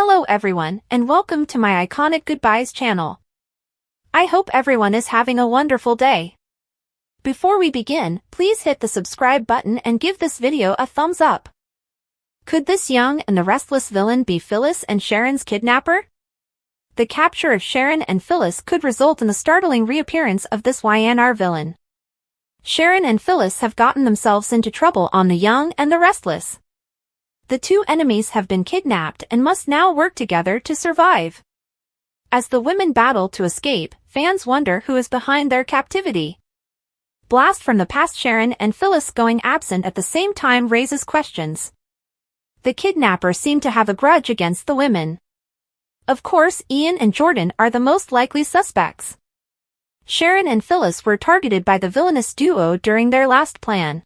Hello everyone, and welcome to my Iconic Goodbyes channel. I hope everyone is having a wonderful day. Before we begin, please hit the subscribe button and give this video a thumbs up. Could this young and the restless villain be Phyllis and Sharon's kidnapper? The capture of Sharon and Phyllis could result in the startling reappearance of this YNR villain. Sharon and Phyllis have gotten themselves into trouble on the young and the restless. The two enemies have been kidnapped and must now work together to survive. As the women battle to escape, fans wonder who is behind their captivity. Blast from the past: Sharon and Phyllis going absent at the same time raises questions. The kidnappers seem to have a grudge against the women. Of course, Ian and Jordan are the most likely suspects. Sharon and Phyllis were targeted by the villainous duo during their last plan.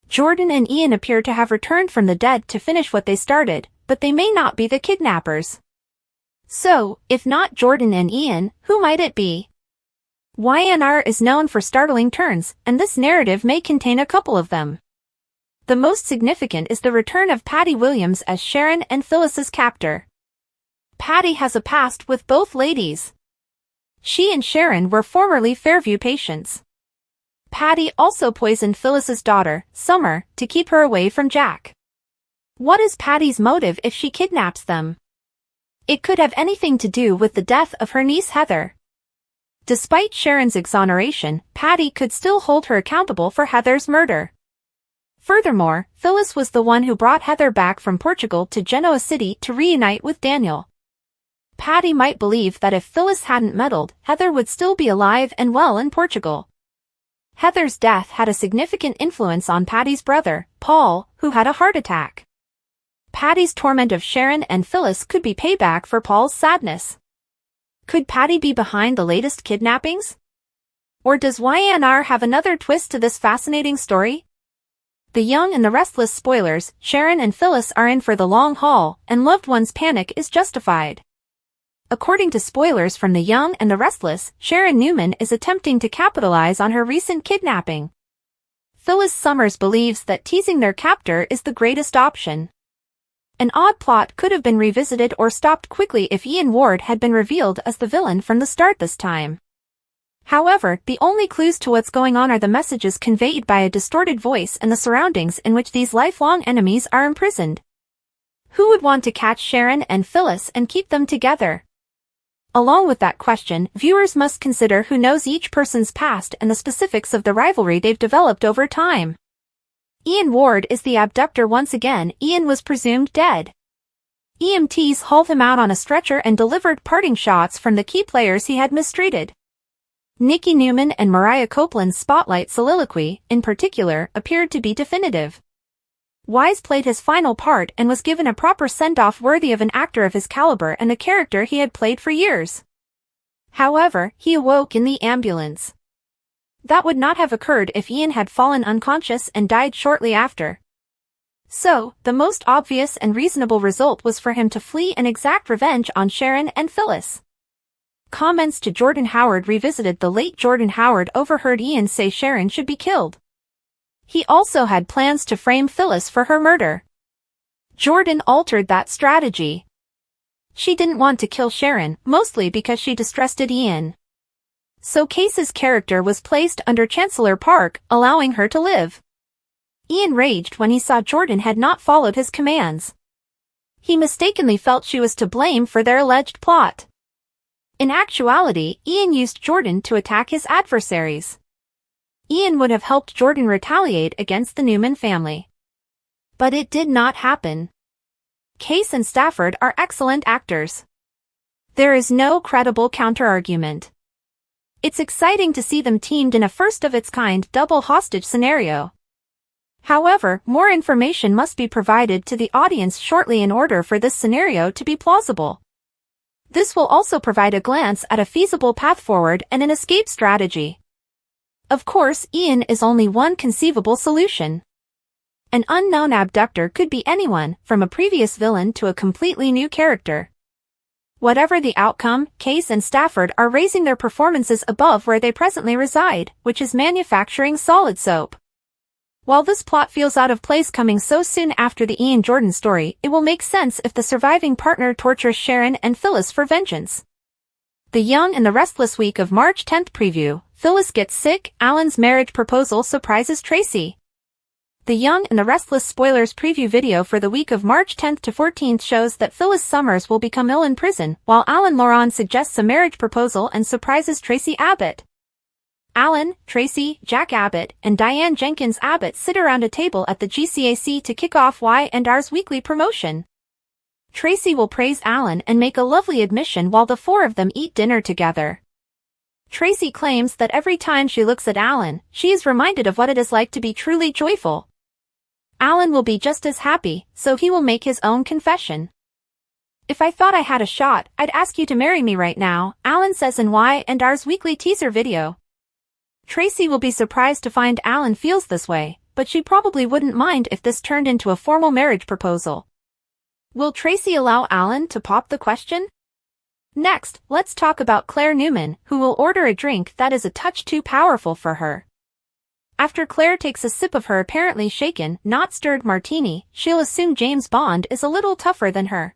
Jordan and Ian appear to have returned from the dead to finish what they started, but they may not be the kidnappers. So, if not Jordan and Ian, who might it be? YNR is known for startling turns, and this narrative may contain a couple of them. The most significant is the return of Patty Williams as Sharon and Phyllis's captor. Patty has a past with both ladies. She and Sharon were formerly Fairview patients. Patty also poisoned Phyllis's daughter, Summer, to keep her away from Jack. What is Patty's motive if she kidnaps them? It could have anything to do with the death of her niece Heather. Despite Sharon's exoneration, Patty could still hold her accountable for Heather's murder. Furthermore, Phyllis was the one who brought Heather back from Portugal to Genoa City to reunite with Daniel. Patty might believe that if Phyllis hadn't meddled, Heather would still be alive and well in Portugal. Heather's death had a significant influence on Patty's brother, Paul, who had a heart attack. Patty's torment of Sharon and Phyllis could be payback for Paul's sadness. Could Patty be behind the latest kidnappings? Or does YNR have another twist to this fascinating story? The young and the restless: spoilers, Sharon and Phyllis are in for the long haul, and loved ones' panic is justified. According to spoilers from The Young and the Restless, Sharon Newman is attempting to capitalize on her recent kidnapping. Phyllis Summers believes that teasing their captor is the greatest option. An odd plot could have been revisited or stopped quickly if Ian Ward had been revealed as the villain from the start this time. However, the only clues to what's going on are the messages conveyed by a distorted voice and the surroundings in which these lifelong enemies are imprisoned. Who would want to catch Sharon and Phyllis and keep them together? Along with that question, viewers must consider who knows each person's past and the specifics of the rivalry they've developed over time. Ian Ward is the abductor once again. Ian was presumed dead. EMTs hauled him out on a stretcher and delivered parting shots from the key players he had mistreated. Nikki, Newman and Mariah Copeland's spotlight soliloquy, in particular, appeared to be definitive. Wise played his final part and was given a proper send-off worthy of an actor of his caliber and a character he had played for years. However, he awoke in the ambulance. That would not have occurred if Ian had fallen unconscious and died shortly after. So, the most obvious and reasonable result was for him to flee and exact revenge on Sharon and Phyllis. Comments to Jordan Howard revisited: the late Jordan Howard overheard Ian say Sharon should be killed. He also had plans to frame Phyllis for her murder. Jordan altered that strategy. She didn't want to kill Sharon, mostly because she distrusted Ian. So Case's character was placed under Chancellor Park, allowing her to live. Ian raged when he saw Jordan had not followed his commands. He mistakenly felt she was to blame for their alleged plot. In actuality, Ian used Jordan to attack his adversaries. Ian would have helped Jordan retaliate against the Newman family. But it did not happen. Case and Stafford are excellent actors. There is no credible counterargument. It's exciting to see them teamed in a first-of-its-kind double hostage scenario. However, more information must be provided to the audience shortly in order for this scenario to be plausible. This will also provide a glance at a feasible path forward and an escape strategy. Of course, Ian is only one conceivable solution. An unknown abductor could be anyone, from a previous villain to a completely new character. Whatever the outcome, Case and Stafford are raising their performances above where they presently reside, which is manufacturing solid soap. While this plot feels out of place coming so soon after the Ian Jordan story, it will make sense if the surviving partner tortures Sharon and Phyllis for vengeance. The Young and the Restless week of March 10th preview. Phyllis gets sick, Alan's marriage proposal surprises Tracy. The Young and the Restless spoilers preview video for the week of March 10th to 14th shows that Phyllis Summers will become ill in prison, while Alan Lawson suggests a marriage proposal and surprises Tracy Abbott. Alan, Tracy, Jack Abbott, and Diane Jenkins Abbott sit around a table at the GCAC to kick off Y&R's weekly promotion. Tracy will praise Alan and make a lovely admission while the four of them eat dinner together. Tracy claims that every time she looks at Alan, she is reminded of what it is like to be truly joyful. Alan will be just as happy, so he will make his own confession. "If I thought I had a shot, I'd ask you to marry me right now," Alan says in Y&R's weekly teaser video. Tracy will be surprised to find Alan feels this way, but she probably wouldn't mind if this turned into a formal marriage proposal. Will Tracy allow Alan to pop the question? Next, let's talk about Claire Newman, who will order a drink that is a touch too powerful for her. After Claire takes a sip of her apparently shaken, not stirred martini, she'll assume James Bond is a little tougher than her.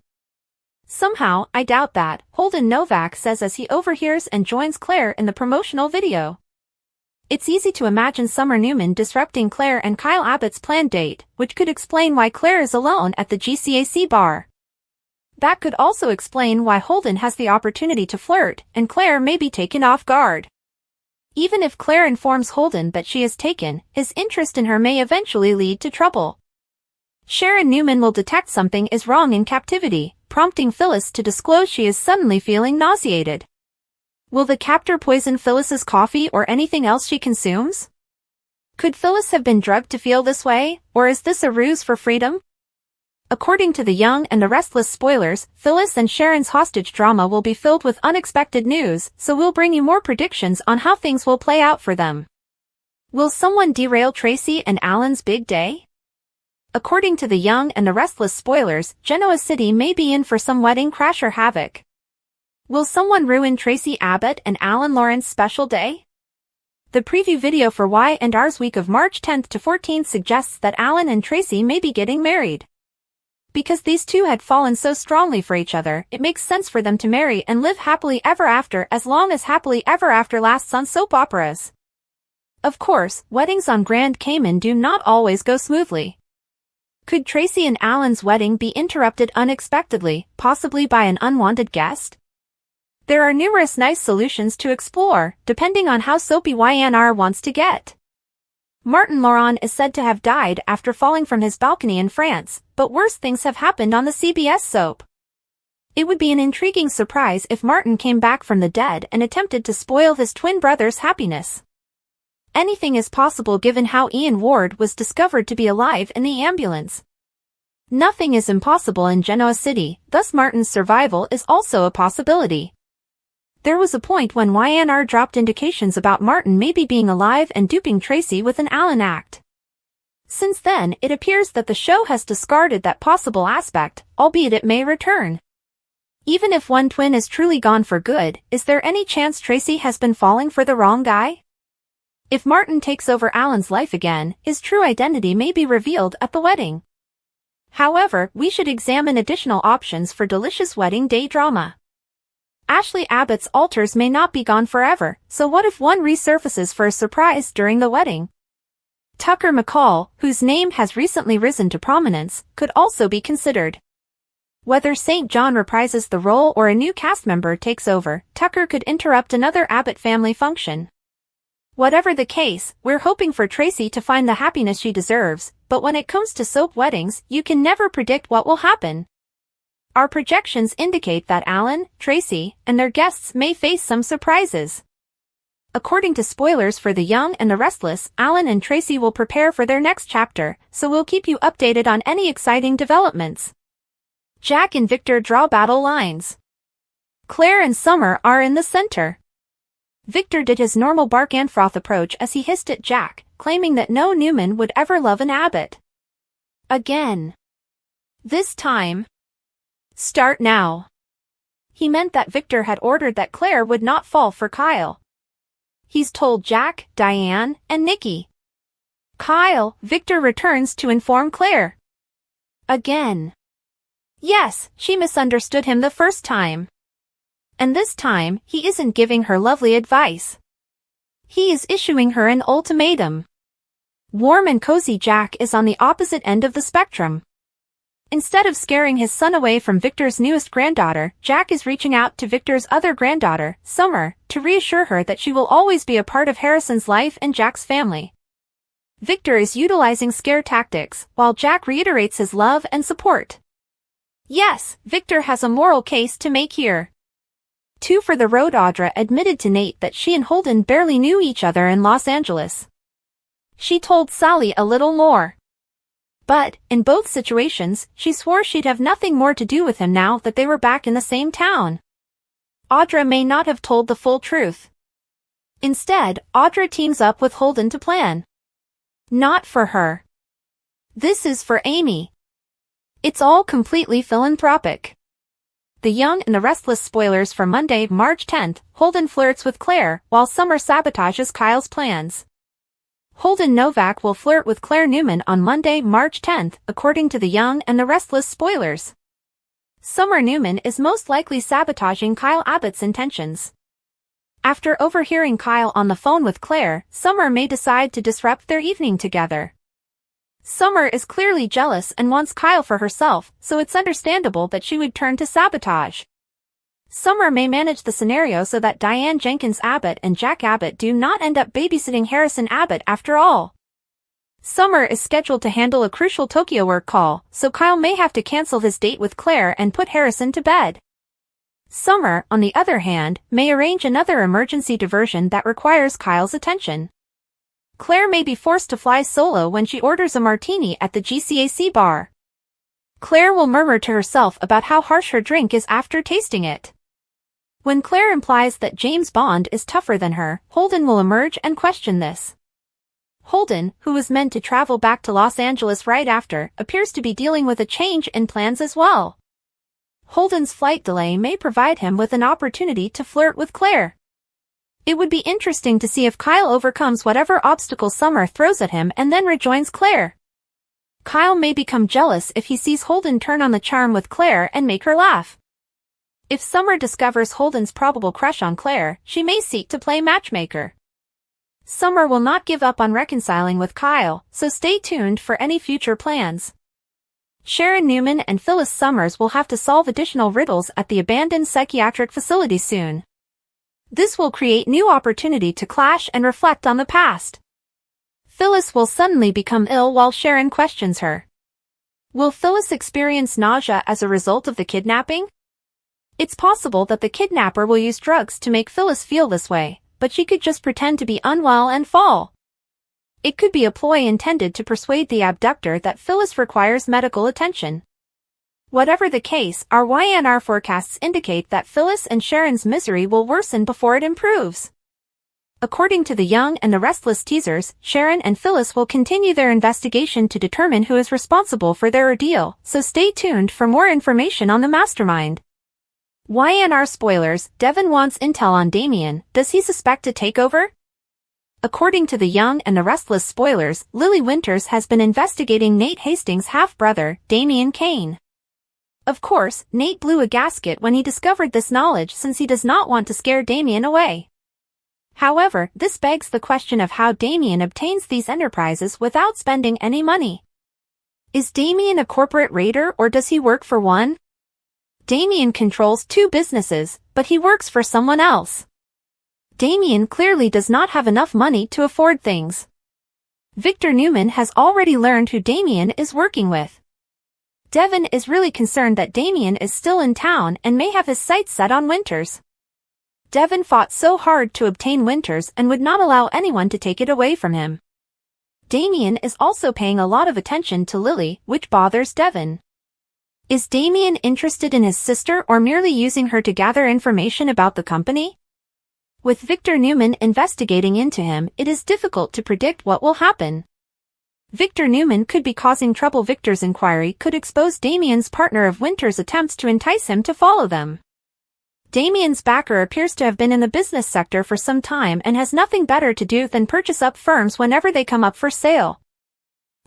Somehow, I doubt that, Holden Novak says as he overhears and joins Claire in the promotional video. It's easy to imagine Summer Newman disrupting Claire and Kyle Abbott's planned date, which could explain why Claire is alone at the GCAC bar. That could also explain why Holden has the opportunity to flirt, and Claire may be taken off guard. Even if Claire informs Holden that she is taken, his interest in her may eventually lead to trouble. Sharon Newman will detect something is wrong in captivity, prompting Phyllis to disclose she is suddenly feeling nauseated. Will the captor poison Phyllis's coffee or anything else she consumes? Could Phyllis have been drugged to feel this way, or is this a ruse for freedom? According to the Young and the Restless spoilers, Phyllis and Sharon's hostage drama will be filled with unexpected news, so we'll bring you more predictions on how things will play out for them. Will someone derail Tracy and Alan's big day? According to the Young and the Restless spoilers, Genoa City may be in for some wedding crasher havoc. Will someone ruin Tracy Abbott and Alan Lawrence's special day? The preview video for Y&R's week of March 10th to 14th suggests that Alan and Tracy may be getting married. Because these two had fallen so strongly for each other, it makes sense for them to marry and live happily ever after, as long as happily ever after lasts on soap operas. Of course, weddings on Grand Cayman do not always go smoothly. Could Tracy and Alan's wedding be interrupted unexpectedly, possibly by an unwanted guest? There are numerous nice solutions to explore, depending on how soapy Y&R wants to get. Martin Lawson is said to have died after falling from his balcony in France, but worse things have happened on the CBS soap. It would be an intriguing surprise if Martin came back from the dead and attempted to spoil his twin brother's happiness. Anything is possible given how Ian Ward was discovered to be alive in the ambulance. Nothing is impossible in Genoa City, thus Martin's survival is also a possibility. There was a point when Y&R dropped indications about Martin maybe being alive and duping Tracy with an Alan act. Since then, it appears that the show has discarded that possible aspect, albeit it may return. Even if one twin is truly gone for good, is there any chance Tracy has been falling for the wrong guy? If Martin takes over Alan's life again, his true identity may be revealed at the wedding. However, we should examine additional options for delicious wedding day drama. Ashley Abbott's alters may not be gone forever, so what if one resurfaces for a surprise during the wedding? Tucker McCall, whose name has recently risen to prominence, could also be considered. Whether St. John reprises the role or a new cast member takes over, Tucker could interrupt another Abbott family function. Whatever the case, we're hoping for Tracy to find the happiness she deserves, but when it comes to soap weddings, you can never predict what will happen. Our projections indicate that Alan, Tracy, and their guests may face some surprises. According to spoilers for The Young and the Restless, Alan and Tracy will prepare for their next chapter, so we'll keep you updated on any exciting developments. Jack and Victor draw battle lines. Claire and Summer are in the center. Victor did his normal bark and froth approach as he hissed at Jack, claiming that no Newman would ever love an Abbott again. This time. Start now. He meant that Victor had ordered that Claire would not fall for Kyle. He's told Jack, Diane, and Nikki. Kyle, Victor returns to inform Claire. Again. Yes, she misunderstood him the first time. And this time, he isn't giving her lovely advice. He is issuing her an ultimatum. Warm and cozy Jack is on the opposite end of the spectrum. Instead of scaring his son away from Victor's newest granddaughter, Jack is reaching out to Victor's other granddaughter, Summer, to reassure her that she will always be a part of Harrison's life and Jack's family. Victor is utilizing scare tactics, while Jack reiterates his love and support. Yes, Victor has a moral case to make here. 2 for the road. Audra admitted to Nate that she and Holden barely knew each other in Los Angeles. She told Sally a little more. But, in both situations, she swore she'd have nothing more to do with him now that they were back in the same town. Audra may not have told the full truth. Instead, Audra teams up with Holden to plan. Not for her. This is for Amy. It's all completely philanthropic. The Young and the Restless spoilers for Monday, March 10th, Holden flirts with Claire, while Summer sabotages Kyle's plans. Holden Novak will flirt with Claire Newman on Monday, March 10th, according to the Young and the Restless spoilers. Summer Newman is most likely sabotaging Kyle Abbott's intentions. After overhearing Kyle on the phone with Claire, Summer may decide to disrupt their evening together. Summer is clearly jealous and wants Kyle for herself, so it's understandable that she would turn to sabotage. Summer may manage the scenario so that Diane Jenkins Abbott and Jack Abbott do not end up babysitting Harrison Abbott after all. Summer is scheduled to handle a crucial Tokyo work call, so Kyle may have to cancel his date with Claire and put Harrison to bed. Summer, on the other hand, may arrange another emergency diversion that requires Kyle's attention. Claire may be forced to fly solo when she orders a martini at the GCAC bar. Claire will murmur to herself about how harsh her drink is after tasting it. When Claire implies that James Bond is tougher than her, Holden will emerge and question this. Holden, who was meant to travel back to Los Angeles right after, appears to be dealing with a change in plans as well. Holden's flight delay may provide him with an opportunity to flirt with Claire. It would be interesting to see if Kyle overcomes whatever obstacle Summer throws at him and then rejoins Claire. Kyle may become jealous if he sees Holden turn on the charm with Claire and make her laugh. If Summer discovers Holden's probable crush on Claire, she may seek to play matchmaker. Summer will not give up on reconciling with Kyle, so stay tuned for any future plans. Sharon Newman and Phyllis Summers will have to solve additional riddles at the abandoned psychiatric facility soon. This will create new opportunity to clash and reflect on the past. Phyllis will suddenly become ill while Sharon questions her. Will Phyllis experience nausea as a result of the kidnapping? It's possible that the kidnapper will use drugs to make Phyllis feel this way, but she could just pretend to be unwell and fall. It could be a ploy intended to persuade the abductor that Phyllis requires medical attention. Whatever the case, our YNR forecasts indicate that Phyllis and Sharon's misery will worsen before it improves. According to the Young and the Restless teasers, Sharon and Phyllis will continue their investigation to determine who is responsible for their ordeal, so stay tuned for more information on the mastermind. YNR spoilers, Devon wants intel on Damien. Does he suspect a takeover? According to the Young and the Restless spoilers, Lily Winters has been investigating Nate Hastings' half-brother, Damien Kane. Of course, Nate blew a gasket when he discovered this knowledge since he does not want to scare Damien away. However, this begs the question of how Damien obtains these enterprises without spending any money. Is Damien a corporate raider or does he work for one? Damien controls 2 businesses, but he works for someone else. Damien clearly does not have enough money to afford things. Victor Newman has already learned who Damien is working with. Devon is really concerned that Damien is still in town and may have his sights set on Winters. Devon fought so hard to obtain Winters and would not allow anyone to take it away from him. Damien is also paying a lot of attention to Lily, which bothers Devon. Is Damien interested in his sister or merely using her to gather information about the company? With Victor Newman investigating into him, it is difficult to predict what will happen. Victor Newman could be causing trouble. Victor's inquiry could expose Damien's partner of Winter's attempts to entice him to follow them. Damien's backer appears to have been in the business sector for some time and has nothing better to do than purchase up firms whenever they come up for sale,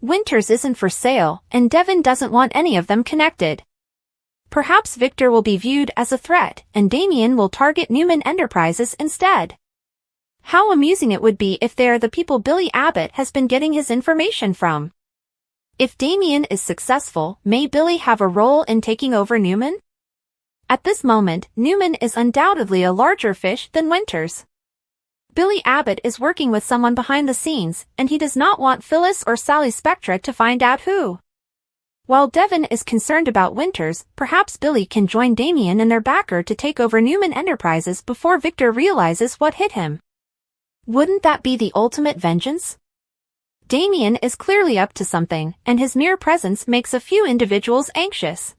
Winters isn't for sale, and Devon doesn't want any of them connected. Perhaps Victor will be viewed as a threat, and Damien will target Newman Enterprises instead. How amusing it would be if they are the people Billy Abbott has been getting his information from. If Damien is successful, may Billy have a role in taking over Newman? At this moment, Newman is undoubtedly a larger fish than Winters. Billy Abbott is working with someone behind the scenes, and he does not want Phyllis or Sally Spectra to find out who. While Devon is concerned about Winters, perhaps Billy can join Damien and their backer to take over Newman Enterprises before Victor realizes what hit him. Wouldn't that be the ultimate vengeance? Damien is clearly up to something, and his mere presence makes a few individuals anxious.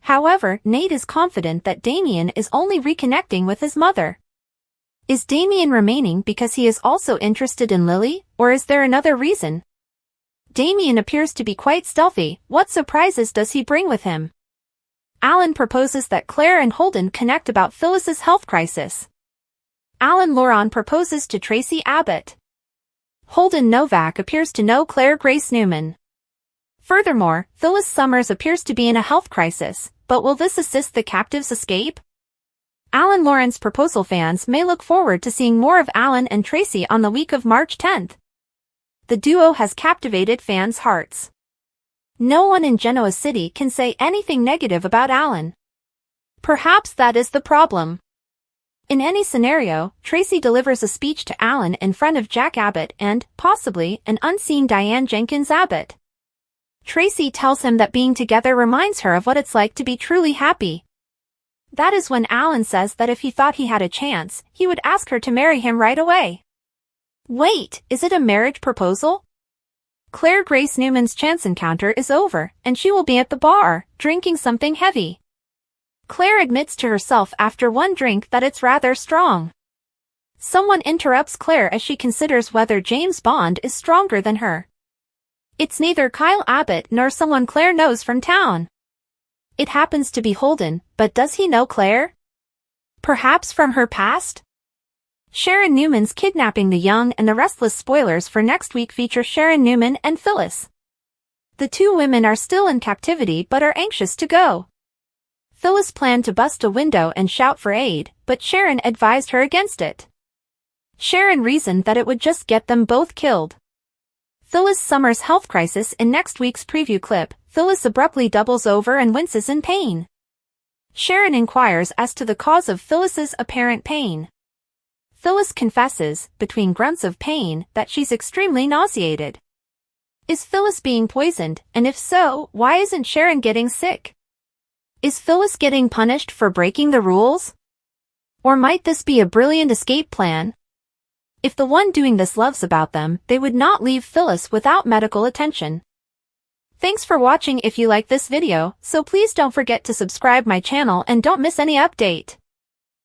However, Nate is confident that Damien is only reconnecting with his mother. Is Damien remaining because he is also interested in Lily, or is there another reason? Damien appears to be quite stealthy. What surprises does he bring with him? Alan proposes that Claire and Holden connect about Phyllis's health crisis. Alan Loron proposes to Tracy Abbott. Holden Novak appears to know Claire Grace Newman. Furthermore, Phyllis Summers appears to be in a health crisis, but will this assist the captives' escape? Alan Loren's proposal fans may look forward to seeing more of Alan and Tracy on the week of March 10th. The duo has captivated fans' hearts. No one in Genoa City can say anything negative about Alan. Perhaps that is the problem. In any scenario, Tracy delivers a speech to Alan in front of Jack Abbott and, possibly, an unseen Diane Jenkins Abbott. Tracy tells him that being together reminds her of what it's like to be truly happy. That is when Alan says that if he thought he had a chance, he would ask her to marry him right away. Wait, is it a marriage proposal? Claire Grace Newman's chance encounter is over, and she will be at the bar, drinking something heavy. Claire admits to herself after one drink that it's rather strong. Someone interrupts Claire as she considers whether James Bond is stronger than her. It's neither Kyle Abbott nor someone Claire knows from town. It happens to be Holden, but does he know Claire? Perhaps from her past? Sharon Newman's Kidnapping the Young and the Restless spoilers for next week feature Sharon Newman and Phyllis. The two women are still in captivity but are anxious to go. Phyllis planned to bust a window and shout for aid, but Sharon advised her against it. Sharon reasoned that it would just get them both killed. Phyllis Summers' health crisis in next week's preview clip, Phyllis abruptly doubles over and winces in pain. Sharon inquires as to the cause of Phyllis's apparent pain. Phyllis confesses, between grunts of pain, that she's extremely nauseated. Is Phyllis being poisoned, and if so, why isn't Sharon getting sick? Is Phyllis getting punished for breaking the rules? Or might this be a brilliant escape plan? If the one doing this loves about them, they would not leave Phyllis without medical attention. Thanks for watching. If you like this video, so please don't forget to subscribe my channel and don't miss any update.